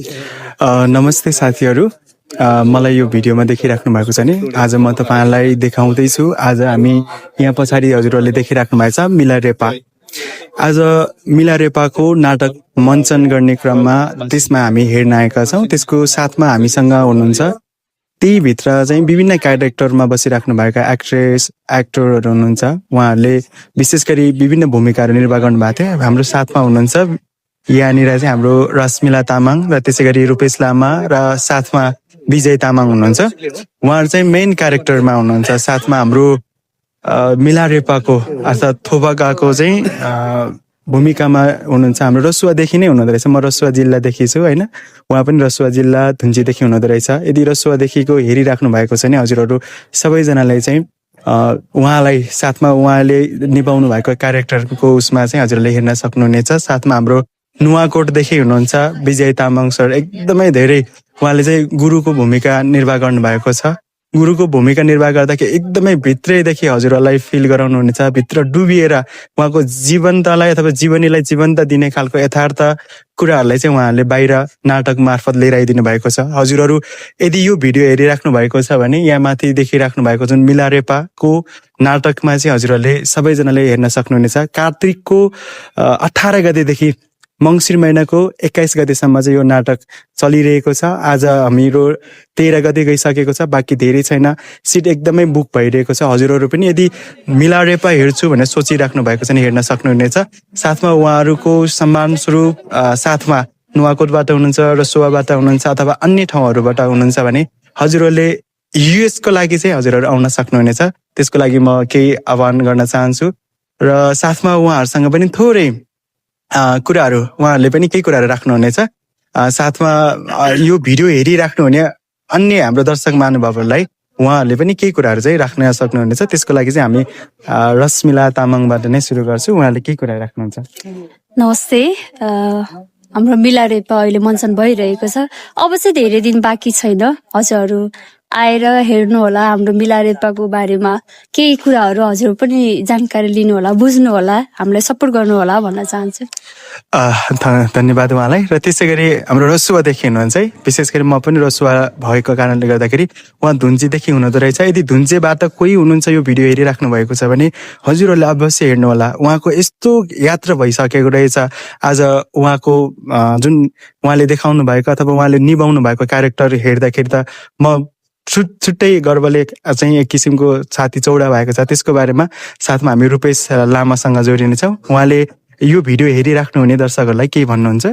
नमस्ते साथीहरू। मलाई यो भिडियोमा देखिराख्नु भएको छ नि, आज म तपाईँलाई देखाउँदैछु। आज हामी यहाँ पछाडि हजुरहरूले देखिराख्नु भएको छ मिलारेपा। आज मिलारेपाको नाटक मञ्चन गर्ने क्रममा त्यसमा हामी हेर्न आएका छौँ। त्यसको साथमा हामीसँग हुनुहुन्छ त्यही भित्र चाहिँ विभिन्न क्यारेक्टरमा बसिराख्नु भएका एक्ट्रेस एक्टरहरू हुनुहुन्छ। उहाँहरूले विशेष गरी विभिन्न भूमिकाहरू निर्वाह गर्नुभएको थियो। हाम्रो साथमा हुनुहुन्छ यहाँनिर चाहिँ हाम्रो रश्मिला तामाङ र त्यसै गरी रूपेश लामा र साथमा विजय तामाङ हुनुहुन्छ। उहाँहरू चाहिँ मेन क्यारेक्टरमा हुनुहुन्छ। साथमा हाम्रो मिलारेपाको अर्थात् थोपाकाको चाहिँ भूमिकामा हुनुहुन्छ हाम्रो रसुवादेखि नै हुनुहुँदो रहेछ। म रसुवा जिल्लादेखि छु होइन, उहाँ पनि रसुवा जिल्ला धुन्चीदेखि हुनुहुँदो रहेछ। यदि रसुवादेखिको हेरिराख्नु भएको छ भने हजुरहरू सबैजनालाई चाहिँ उहाँलाई साथमा उहाँले निभाउनु भएको क्यारेक्टरको उसमा चाहिँ हजुरले हेर्न सक्नुहुनेछ। साथमा हाम्रो नुवाकोटदेखि हुनुहुन्छ विजय तामाङ सर। एकदमै धेरै उहाँले चाहिँ गुरुको भूमिका निर्वाह गर्नुभएको छ। गुरुको भूमिका निर्वाह गर्दाखेरि एकदमै भित्रैदेखि हजुरहरूलाई फिल गराउनुहुनेछ। भित्र डुबिएर उहाँको जीवन्तलाई अथवा जीवनीलाई जीवन्त दिने खालको यथार्थ कुराहरूलाई चाहिँ उहाँहरूले बाहिर नाटक मार्फत लिएर आइदिनु भएको छ। हजुरहरू यदि यो भिडियो हेरिराख्नु भएको छ भने यहाँ माथि देखिराख्नु भएको जुन मिलारेपाको नाटकमा चाहिँ हजुरहरूले सबैजनाले हेर्न सक्नुहुनेछ। कार्तिकको 18 गतेदेखि मङ्सिर महिनाको 21 गतेसम्म चाहिँ यो नाटक चलिरहेको छ। आज हाम्रो 13 गते गइसकेको छ, बाँकी धेरै छैन। सिट एकदमै बुक भइरहेको छ। हजुरहरू पनि यदि मिलारेपा हेर्छु भनेर सोचिराख्नु भएको छ भने हेर्न सक्नुहुनेछ। साथमा उहाँहरूको सम्मान स्वरूप साथमा नुवाकोटबाट हुनुहुन्छ, रसुवाबाट हुनुहुन्छ अथवा अन्य ठाउँहरूबाट हुनुहुन्छ भने हजुरहरूले युएसको लागि चाहिँ हजुरहरू आउन सक्नुहुनेछ। त्यसको लागि म केही आह्वान गर्न चाहन्छु र साथमा उहाँहरूसँग पनि थोरै कुराहरू उहाँहरूले पनि केही कुराहरू राख्नुहुनेछ। साथमा यो भिडियो हेरिराख्नु हुने अन्य हाम्रो दर्शक महानुभावहरूलाई उहाँहरूले पनि केही कुराहरू चाहिँ राख्न सक्नुहुनेछ। त्यसको लागि चाहिँ हामी रश्मिला तामाङबाट नै सुरु गर्छौँ। उहाँहरूले केही कुराहरू राख्नुहुन्छ। नमस्ते। हाम्रो मिलारेपा अहिले मञ्चन भइरहेको छ। अब चाहिँ धेरै दिन बाँकी छैन। हजुरहरू आएर हेर्नु होला। हाम्रो मिलारेपाको बारेमा केही कुराहरू हजुर पनि जानकारी लिनु होला, बुझ्नु होला, हामीलाई सपोर्ट गर्नु होला भन्न चाहन्छु। धन्यवाद उहाँलाई। र त्यसै गरी हाम्रो रसुवादेखि हुनुहुन्छ है। विशेष गरी म पनि रसुवा भएको कारणले गर्दाखेरि उहाँ धुन्चीदेखि हुनुहुँदो रहेछ। यदि धुन्चेबाट कोही हुनुहुन्छ यो भिडियो हेरिराख्नु भएको छ भने हजुरहरूले अवश्य हेर्नु होला। उहाँको यस्तो यात्रा भइसकेको रहेछ। आज उहाँको जुन उहाँले देखाउनु भएको अथवा उहाँले निभाउनु भएको क्यारेक्टर हेर्दाखेरि त म छुट्टै गर्वले चाहिँ एक किसिमको छाती चौडा भएको छ। त्यसको बारेमा साथमा हामी रूपेश लामासँग जोडिनेछौँ। उहाँले यो भिडियो हेरिराख्नु हुने दर्शकहरूलाई के भन्नुहुन्छ?